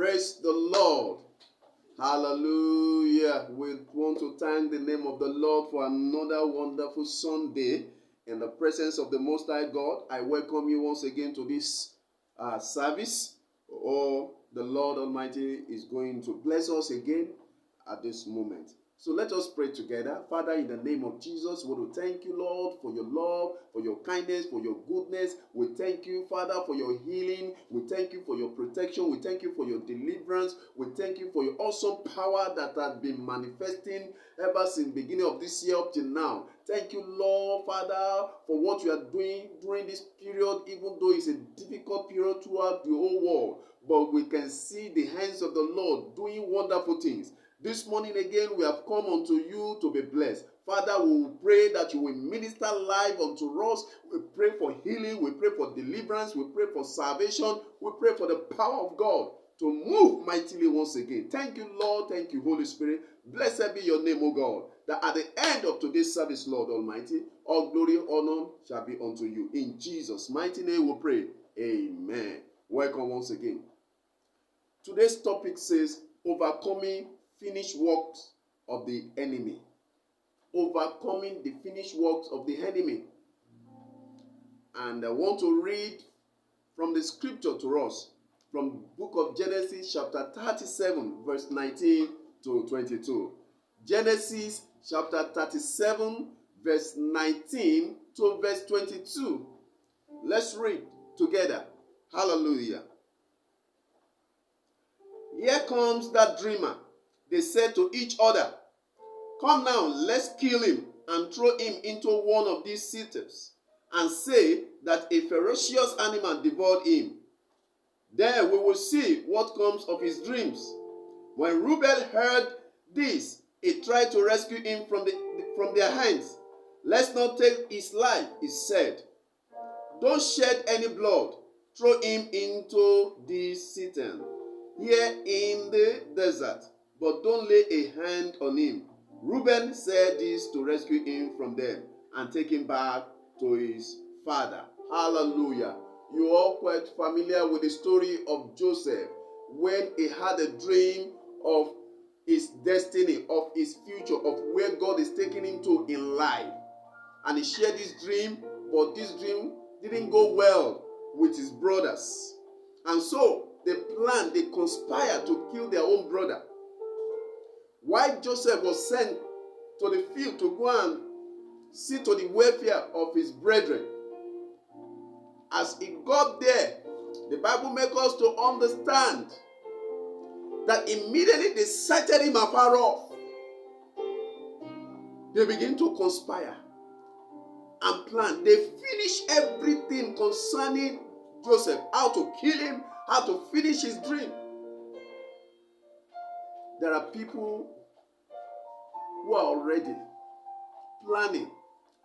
Praise the Lord. Hallelujah. We want to thank the name of the Lord for another wonderful Sunday in the presence of the Most High God. I welcome you once again to this service. Oh, the Lord Almighty is going to bless us again at this moment. So let us pray together. Father, in the name of Jesus, we will thank you, Lord, for your love, for your kindness, for your goodness. We thank you, Father, for your healing. We thank you for your protection. We thank you for your deliverance. We thank you for your awesome power that has been manifesting ever since the beginning of this year up till now. Thank you, Lord, Father, for what you are doing during this period, even though it's a difficult period throughout the whole world. But we can see the hands of the Lord doing wonderful things. This morning again, we have come unto you to be blessed. Father, we will pray that you will minister life unto us. We pray for healing. We pray for deliverance. We pray for salvation. We pray for the power of God to move mightily once again. Thank you, Lord. Thank you, Holy Spirit. Blessed be your name, O God. That at the end of today's service, Lord Almighty, all glory, honor shall be unto you. In Jesus' mighty name we pray. Amen. Welcome once again. Today's topic says, overcoming finished works of the enemy. Overcoming the finished works of the enemy. And I want to read from the scripture to us, from the book of Genesis chapter 37, verse 19 to 22. Genesis chapter 37, verse 19 to verse 22. Let's read together. Hallelujah. Here comes that dreamer. They said to each other, come now, let's kill him and throw him into one of these cities, and say that a ferocious animal devoured him. Then we will see what comes of his dreams. When Reuben heard this, he tried to rescue him from their hands. Let's not take his life, he said. Don't shed any blood. Throw him into this cistern here in the desert, but don't lay a hand on him. Reuben said this to rescue him from them and take him back to his father. Hallelujah. You are all quite familiar with the story of Joseph when he had a dream of his destiny, of his future, of where God is taking him to in life. And he shared this dream, but this dream didn't go well with his brothers. And so they planned, they conspired to kill their own brother. While Joseph was sent to the field to go and see to the welfare of his brethren, as he got there, the Bible makes us to understand that immediately they sighted him afar off. They begin to conspire and plan. They finish everything concerning Joseph, how to kill him, how to finish his dream. There are people who are already planning.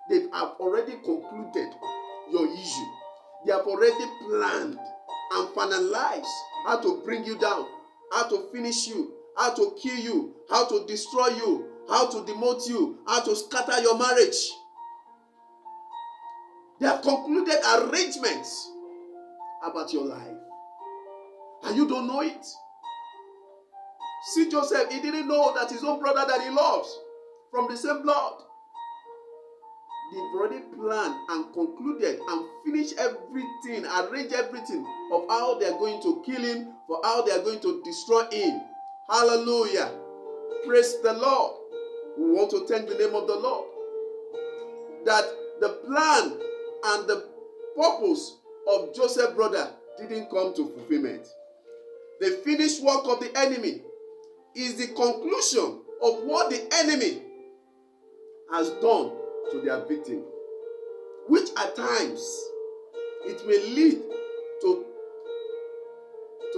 They have already concluded your issue. They have already planned and finalized how to bring you down, how to finish you, how to kill you, how to destroy you, how to demote you, how to scatter your marriage. They have concluded arrangements about your life, and you don't know it. See Joseph, he didn't know that his own brother that he loves from the same blood. They've already planned and concluded and finished everything, arranged everything of how they're going to kill him, for how they're going to destroy him. Hallelujah. Praise the Lord. We want to thank the name of the Lord that the plan and the purpose of Joseph's brother didn't come to fulfillment. The finished work of the enemy is the conclusion of what the enemy has done to their victim, which at times it may lead to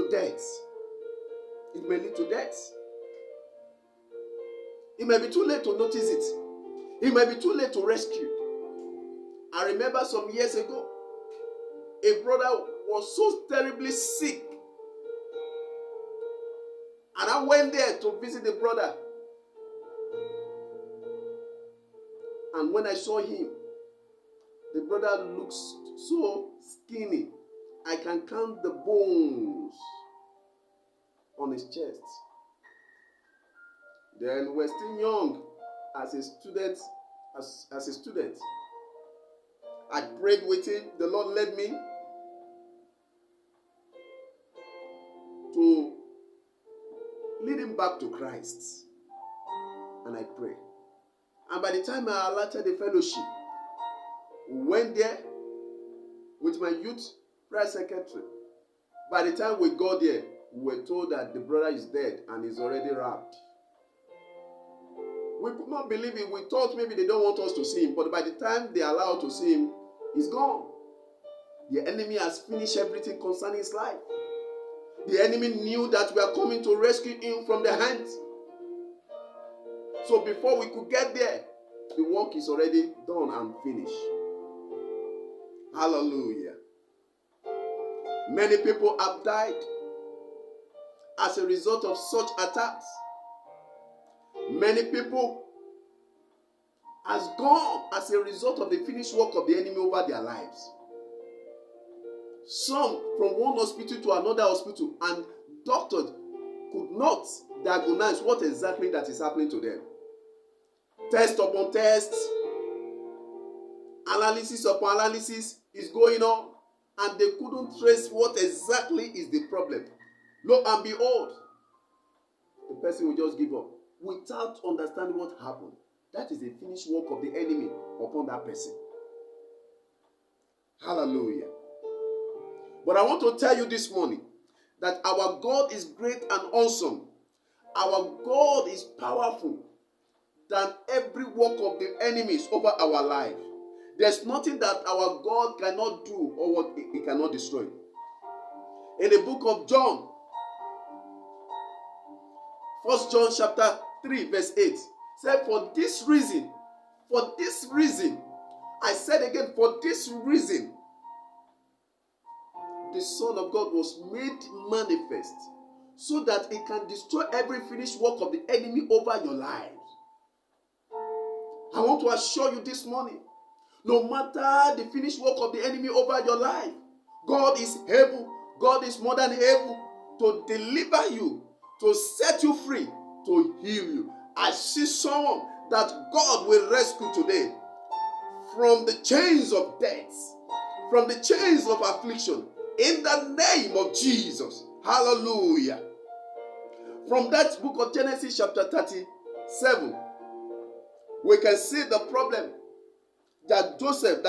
death. It may lead to death. It may be too late to notice it. It may be too late to rescue. I remember some years ago, a brother was so terribly sick, and I went there to visit the brother. And when I saw him, the brother looks so skinny. I can count the bones on his chest. Then we're still young as a student. As a student, I prayed with him. The Lord led me to lead him back to Christ. And I pray. And by the time I alerted the fellowship, we went there with my youth prayer secretary. By the time we got there, we were told that the brother is dead and is already wrapped. We could not believe it. We thought maybe they don't want us to see him. But by the time they allowed to see him, he's gone. The enemy has finished everything concerning his life. The enemy knew that we are coming to rescue him from the hands. So before we could get there, the work is already done and finished. Hallelujah. Many people have died as a result of such attacks. Many people has gone as a result of the finished work of the enemy over their lives. Some from one hospital to another hospital, and doctors could not diagnose what exactly that is happening to them. Test upon test, analysis upon analysis is going on, and they couldn't trace what exactly is the problem. Lo and behold, the person will just give up without understanding what happened. That is the finished work of the enemy upon that person. Hallelujah. But I want to tell you this morning that our God is great and awesome. Our God is powerful than every work of the enemies over our life. There's nothing that our God cannot do or what he cannot destroy. In the book of John, 1 John chapter 3 verse 8 said, for this reason, I said again, for this reason, the Son of God was made manifest so that it can destroy every finished work of the enemy over your lives. I want to assure you this morning, no matter the finished work of the enemy over your life, God is able, God is more than able to deliver you, to set you free, to heal you. I see someone that God will rescue today from the chains of death, from the chains of affliction, in the name of Jesus. Hallelujah. From that book of Genesis chapter 37, we can see the problem that Joseph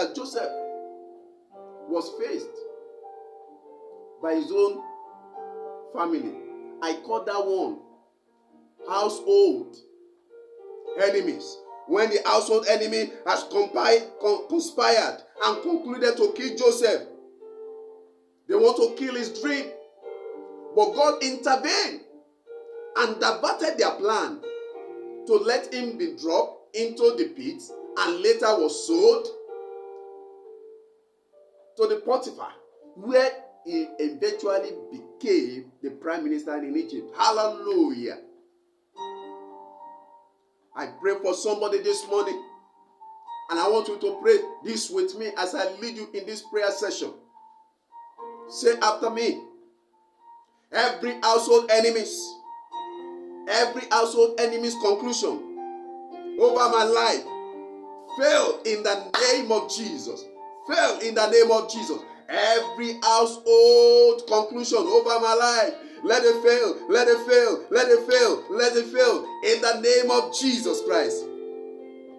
was faced by his own family. I call that one household enemies. When the household enemy has conspired and concluded to kill Joseph, they want to kill his dream. But God intervened and diverted their plan to let him be dropped into the pit and later was sold to the Potiphar, where he eventually became the prime minister in Egypt. Hallelujah. I pray for somebody this morning, and I want you to pray this with me as I lead you in this prayer session. Say after me, every household enemy's conclusion over my life, fail in the name of Jesus. Fail in the name of Jesus. Every household conclusion over my life, let it fail, let it fail, let it fail, let it fail in the name of Jesus Christ.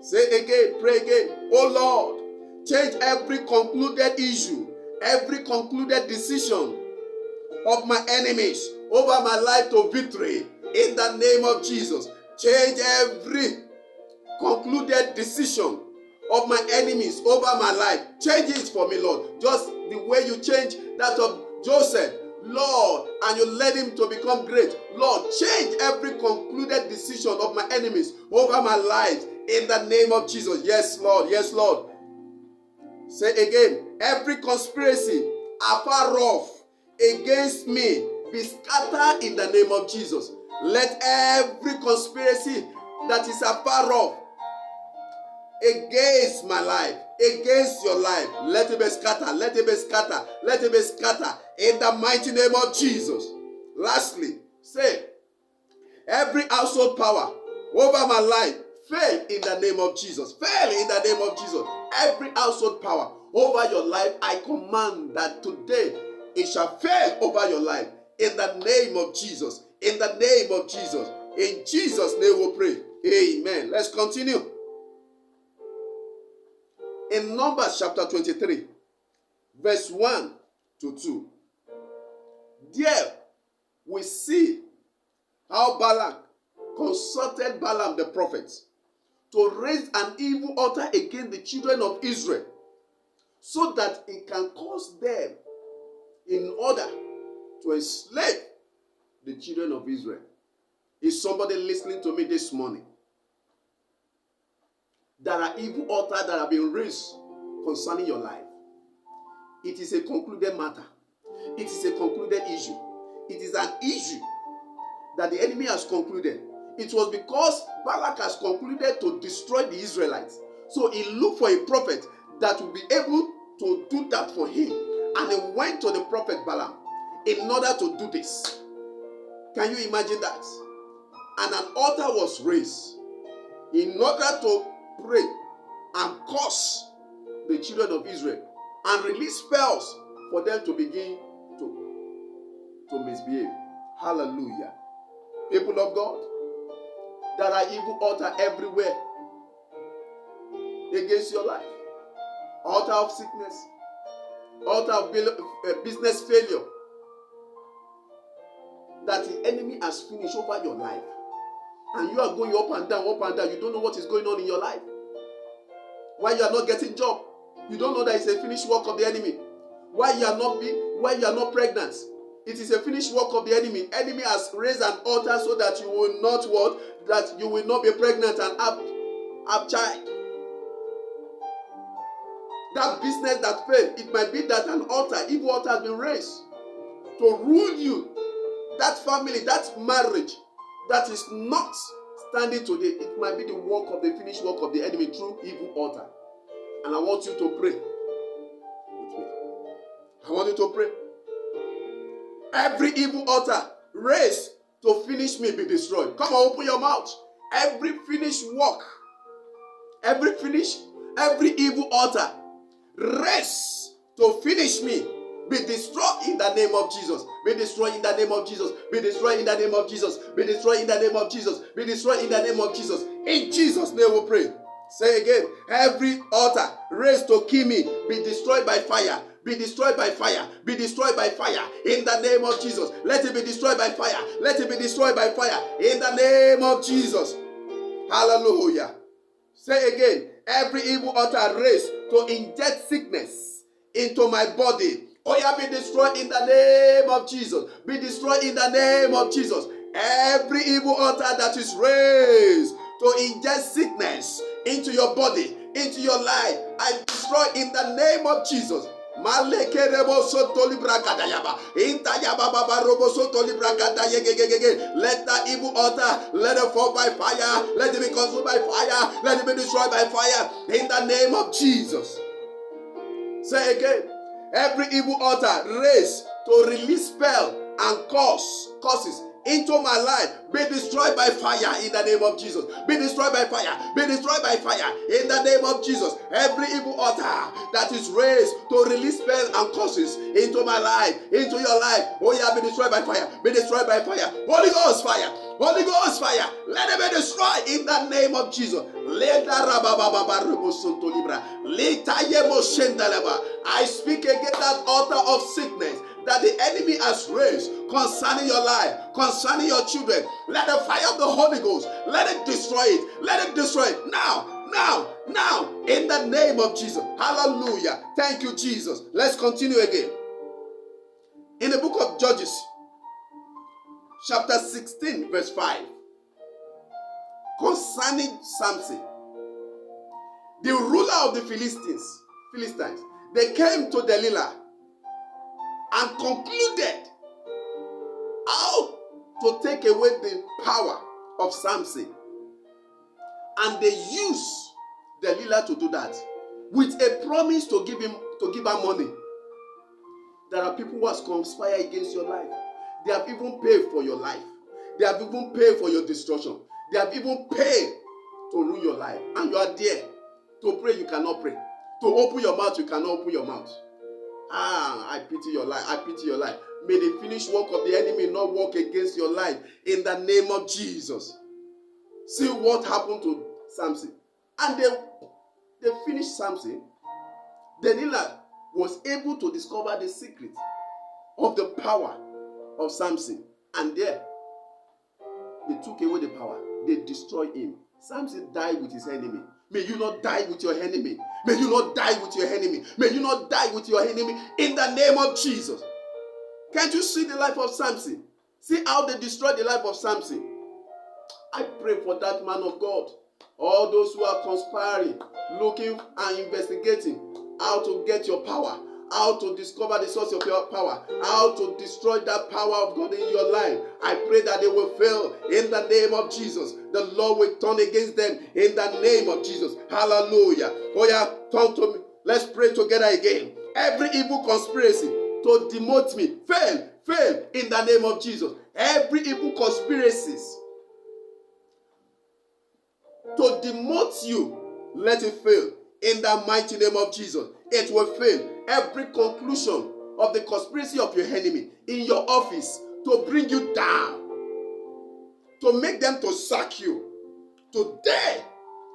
Say again, pray again. Oh Lord, change every concluded issue, every concluded decision of my enemies over my life to victory in the name of Jesus. Change every concluded decision of my enemies over my life. Change it for me, Lord. Just the way you change that of Joseph, Lord, and you led him to become great. Lord, change every concluded decision of my enemies over my life in the name of Jesus. Yes, Lord. Yes, Lord. Say again, every conspiracy afar off against me be scattered in the name of Jesus. Let every conspiracy that is afar off against my life, against your life, let it be scattered, let it be scattered, let it be scattered in the mighty name of Jesus. Lastly, Say, every household power over my life, fail in the name of Jesus. Fail in the name of Jesus. Every household power over your life, I command that today it shall fail over your life. In the name of Jesus. In the name of Jesus. In Jesus' name we pray. Amen. Let's continue. In Numbers chapter 23, verse 1 to 2. There we see how Balak consulted Balaam the prophet to raise an evil altar against the children of Israel so that it can cause them in order to enslave the children of Israel. Is somebody listening to me this morning? There are evil altars that have been raised concerning your life. It is a concluded matter. It is a concluded issue. It is an issue that the enemy has concluded. It was because Balak has concluded to destroy the Israelites. So he looked for a prophet that would be able to do that for him. And he went to the prophet Balaam in order to do this. Can you imagine that? And an altar was raised in order to pray and curse the children of Israel and release spells for them to begin to misbehave. Hallelujah. People of God, there are evil altars everywhere against your life. Altar of sickness, altar of business failure that the enemy has finished over your life. And you are going up and down, up and down. You don't know what is going on in your life. Why you are not getting job? You don't know that it's a finished work of the enemy. Why you are not pregnant? It is a finished work of the enemy. Enemy has raised an altar so that you will not what? That you will not be pregnant and have child. That business that failed, it might be that an altar, evil altar has been raised to rule you. That family, that marriage that is not standing today, it might be the work of the finished work of the enemy through evil altar. And I want you to pray with me. I want you to pray. Every evil altar raised to finish me be destroyed. Come on, open your mouth. Every finished work, every evil altar raised to finish me be destroyed in the name of Jesus. Be destroyed in the name of Jesus. Be destroyed in the name of Jesus. Be destroyed in the name of Jesus. Be destroyed in the name of Jesus. In Jesus' name we pray. Say again. Every altar raised to kill me be destroyed by fire. Be destroyed by fire. Be destroyed by fire. In the name of Jesus. Let it be destroyed by fire. Let it be destroyed by fire. In the name of Jesus. Hallelujah. Say again. Every evil altar raised to inject sickness into my body. Oh yeah, be destroyed in the name of Jesus. Be destroyed in the name of Jesus. Every evil altar that is raised to inject sickness into your body, into your life, I destroy in the name of Jesus. Let that evil altar, let it fall by fire. Let it be consumed by fire. Let it be destroyed by fire. In the name of Jesus. Say again. Every evil altar raised to release spell and curses into my life be destroyed by fire in the name of Jesus. Be destroyed by fire. Be destroyed by fire in the name of Jesus. Every evil altar that is raised to release spell and curses into my life, into your life, oh yeah, be destroyed by fire. Be destroyed by fire. Holy Ghost fire. Holy Ghost fire. Let it be destroyed in the name of Jesus. I speak against that altar of sickness that the enemy has raised concerning your life, concerning your children. Let the fire of the Holy Ghost, let it destroy it. Let it destroy it now, in the name of Jesus. Hallelujah. Thank you, Jesus. Let's continue again. In the book of Judges, chapter 16, verse 5, concerning Samson, the ruler of the Philistines, they came to Delilah and concluded how to take away the power of Samson. And they used Delilah to do that with a promise to give her money. There are people who have conspired against your life. They have even paid for your life. They have even paid for your destruction. They have even paid to ruin your life. And you are there. To pray, you cannot pray. To open your mouth, you cannot open your mouth. I pity your life. I pity your life. May the finished work of the enemy not work against your life in the name of Jesus. See what happened to Samson. And they finished Samson. Delilah was able to discover the secret of the power of Samson. And there, they took away the power. They destroyed him. Samson died with his enemy. May you not die with your enemy. May you not die with your enemy. May you not die with your enemy in the name of Jesus. Can't you see the life of Samson? See how they destroyed the life of Samson. I pray for that man of God. All those who are conspiring, looking and investigating how to get your power, how to discover the source of your power, how to destroy that power of God in your life. I pray that they will fail in the name of Jesus. The Lord will turn against them in the name of Jesus. Hallelujah. Oh yeah, turn to me. Let's pray together again. Every evil conspiracy to demote me, fail in the name of Jesus. Every evil conspiracies to demote you, let it fail in the mighty name of Jesus. It will fail. Every conclusion of the conspiracy of your enemy in your office to bring you down, to make them to sack you, today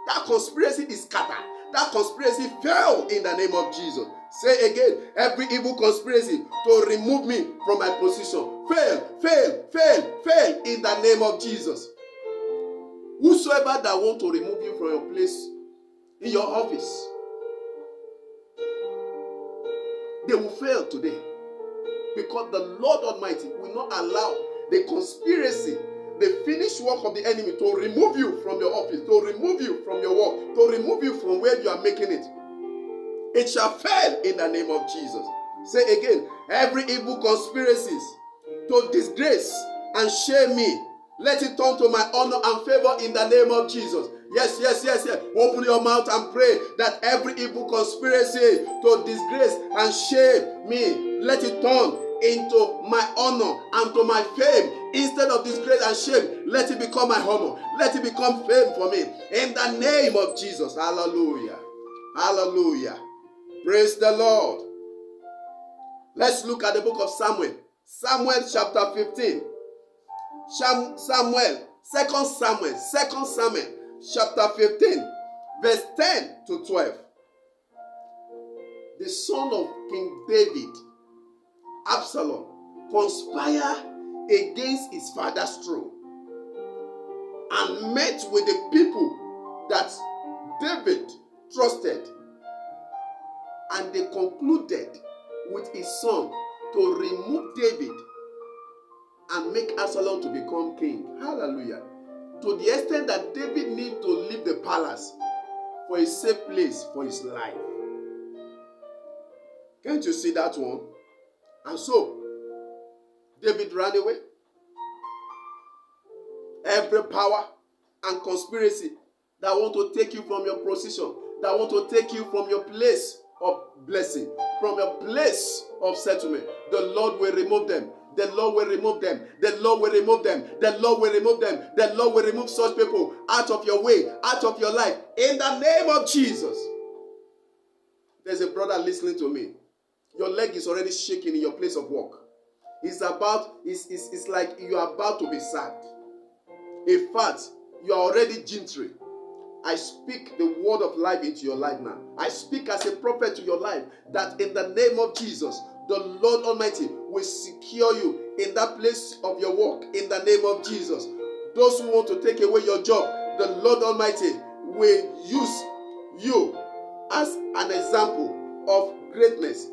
that conspiracy is scattered. That conspiracy fell in the name of Jesus. Say again, every evil conspiracy to remove me from my position, fail in the name of Jesus. Whosoever that want to remove you from your place in your office, they will fail today. Because the Lord Almighty will not allow the conspiracy, the finished work of the enemy to remove you from your office, to remove you from your work, to remove you from where you are making it. It shall fail in the name of Jesus. Say again, every evil conspiracies to disgrace and shame me, let it turn to my honor and favor in the name of Jesus. Yes. Open your mouth and pray that every evil conspiracy to disgrace and shame me, let it turn into my honor and to my fame. Instead of disgrace and shame, let it become my honor. Let it become fame for me. In the name of Jesus. Hallelujah. Hallelujah. Praise the Lord. Let's look at the book of Samuel. Samuel chapter 15. Samuel chapter 15, verse 10 to 12. The son of King David, Absalom, conspired against his father's throne and met with the people that David trusted, and they concluded with his son to remove David and make Absalom to become king. Hallelujah. To the extent that David needed to leave the palace for a safe place for his life. Can't you see that one? And so, David ran away. Every power and conspiracy that want to take you from your position, that want to take you from your place of blessing, from your place of settlement, the Lord will remove them. The Lord will remove them. The Lord will remove them. The Lord will remove them. The Lord will remove such people out of your way, out of your life. In the name of Jesus. There's a brother listening to me. Your leg is already shaking in your place of work. It's like you are about to be sacked. In fact, you are already jittery. I speak the word of life into your life now. I speak as a prophet to your life that in the name of Jesus, the Lord Almighty will secure you in that place of your work in the name of Jesus. Those who want to take away your job, the Lord Almighty will use you as an example of greatness.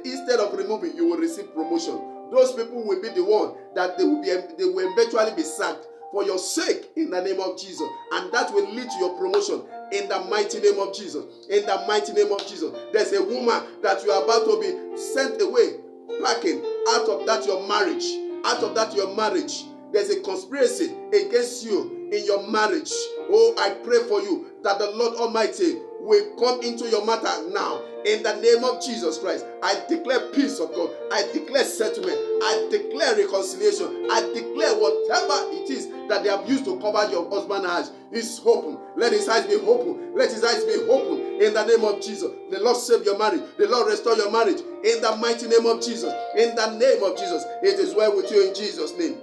Instead of removing, you will receive promotion. Those people will be the one that they will eventually be sacked for your sake in the name of Jesus. And that will lead to your promotion in the mighty name of Jesus. In the mighty name of Jesus. There's a woman that you are about to be sent away, packing out of that your marriage. Out of that your marriage. There's a conspiracy against you in your marriage. Oh, I pray for you that the Lord Almighty will come into your matter now. In the name of Jesus Christ, I declare peace of God. I declare settlement. I declare reconciliation. I declare whatever it is that they have used to cover your husband's eyes is open. Let his eyes be open. Let his eyes be open. In the name of Jesus. The Lord save your marriage. The Lord restore your marriage. In the mighty name of Jesus. In the name of Jesus. It is well with you in Jesus' name.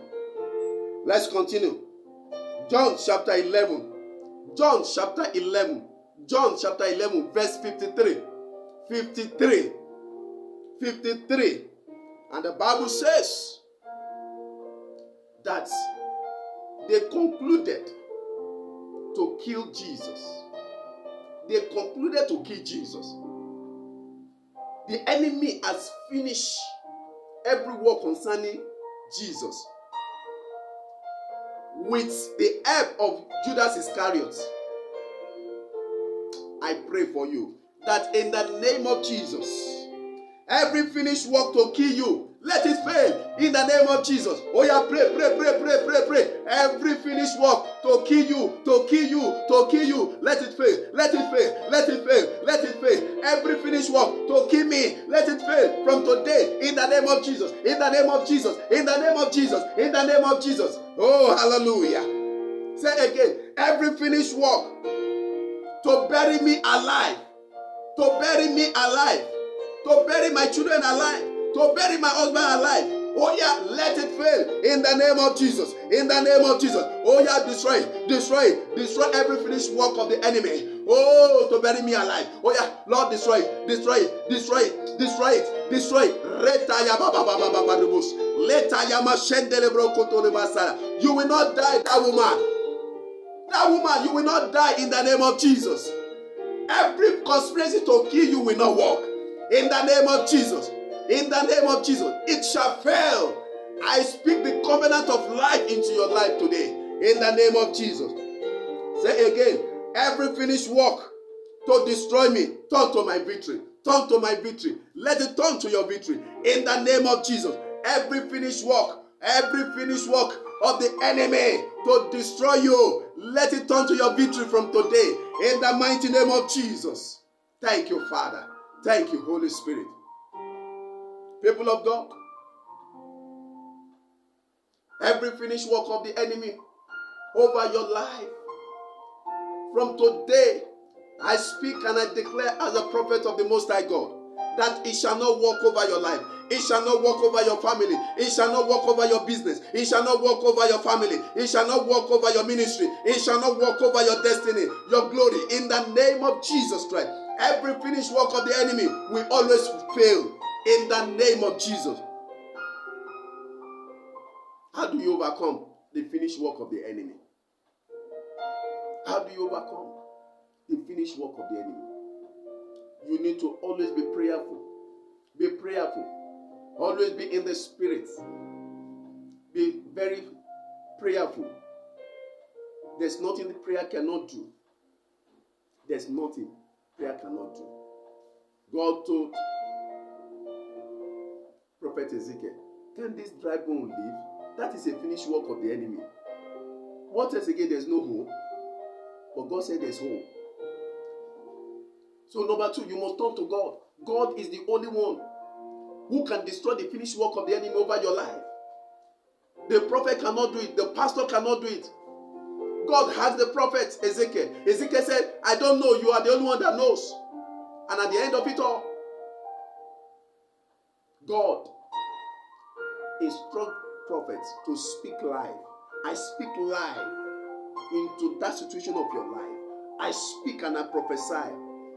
Let's continue. John chapter 11. John chapter 11. John chapter 11 verse 53. 53. And the Bible says that they concluded to kill Jesus. They concluded to kill Jesus. The enemy has finished every work concerning Jesus with the help of Judas Iscariot. I pray for you that in the name of Jesus, every finished work to kill you, let it fail in the name of Jesus. Oh yeah, pray. Every finished work to kill you, let it fail. Every finished work to kill me, let it fail from today in the name of Jesus. In the name of Jesus. Oh, hallelujah. Say again, every finished work to bury me alive, to bury my children alive, to bury my husband alive. Oh yeah, let it fail in the name of Jesus. Oh yeah, destroy every finished work of the enemy. Oh, to bury me alive. Oh yeah, Lord, destroy it. You will not die, that woman, you will not die in the name of Jesus. Every conspiracy to kill you will not work. In the name of Jesus. It shall fail. I speak the covenant of life into your life today. In the name of Jesus. Say again, every finished work to destroy me, turn to my victory. Let it turn to your victory. In the name of Jesus. Every finished work of the enemy to destroy you, let it turn to your victory from today. In the mighty name of Jesus. Thank you, Father. Thank you, Holy Spirit. People of God, every finished work of the enemy over your life, from today, I speak and I declare as a prophet of the Most High God, that it shall not walk over your life. It shall not walk over your family. It shall not walk over your business. It shall not walk over your family. It shall not walk over your ministry. It shall not walk over your destiny, your glory. In the name of Jesus Christ, every finished work of the enemy will always fail. In the name of Jesus. How do you overcome the finished work of the enemy? How do you overcome the finished work of the enemy? You need to always be prayerful. Be prayerful. Always be in the spirit. Be very prayerful. There's nothing that prayer cannot do. There's nothing prayer cannot do. God told Prophet Ezekiel, can this dry bone live? That is a finished work of the enemy. What else again? There's no hope. But God said there's hope. So number 2, you must turn to God. God is the only one who can destroy the finished work of the enemy over your life. The prophet cannot do it. The pastor cannot do it. God has the prophet Ezekiel. Ezekiel said, I don't know. You are the only one that knows. And at the end of it all, God instructs prophets to speak life. I speak life into that situation of your life. I speak and I prophesy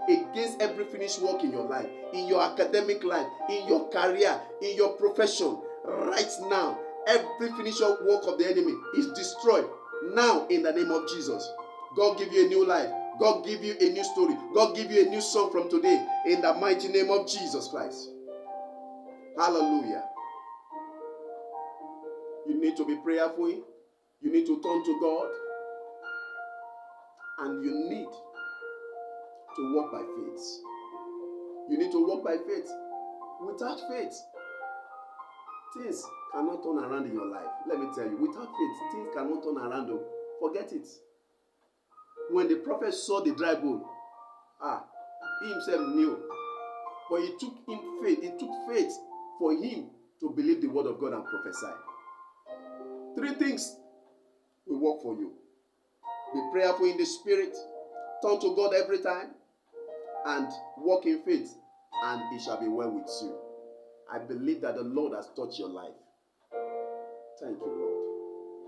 against every finished work in your life, in your academic life, in your career, in your profession. Right now, every finished work of the enemy is destroyed now in the name of Jesus. God give you a new life. God give you a new story. God give you a new song from today in the mighty name of Jesus Christ. Hallelujah. You need to be prayerful. You need to turn to God. And you need to walk by faith. You need to walk by faith. Without faith, things cannot turn around in your life. Let me tell you, without faith, things cannot turn around. Forget it. When the prophet saw the dry bone, He himself knew. But it took faith for him to believe the word of God and prophesy. 3 things will work for you. Be prayerful in the spirit, turn to God every time, and walk in faith, and it shall be well with you. I believe that the Lord has touched your life. Thank you, Lord.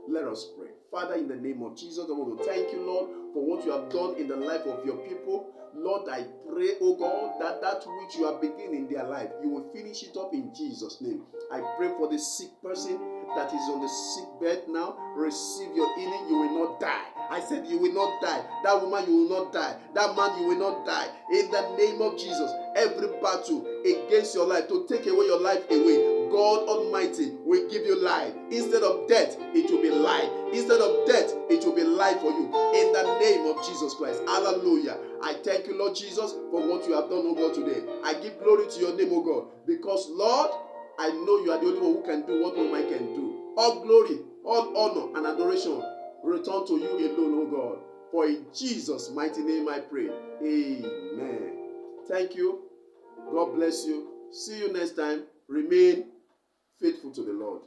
Let us pray. Father, in the name of Jesus, I want to thank you, Lord, for what you have done in the life of your people. Lord, I pray, oh God, that which you are beginning in their life, you will finish it up in Jesus' name. I pray for the sick person that is on the sick bed now. Receive your healing. You will not die. I said you will not die. That woman, you will not die. That man, you will not die. In the name of Jesus, every battle against your life, to take away your life away, God Almighty will give you life. Instead of death, it will be life. Instead of death, it will be life for you. In the name of Jesus Christ. Hallelujah. I thank you, Lord Jesus, for what you have done, oh God, today. I give glory to your name, oh God, because, Lord, I know you are the only one who can do what no man can do. All glory, all honor, and adoration return to you alone, oh God. For in Jesus' mighty name I pray. Amen. Thank you. God bless you. See you next time. Remain faithful to the Lord.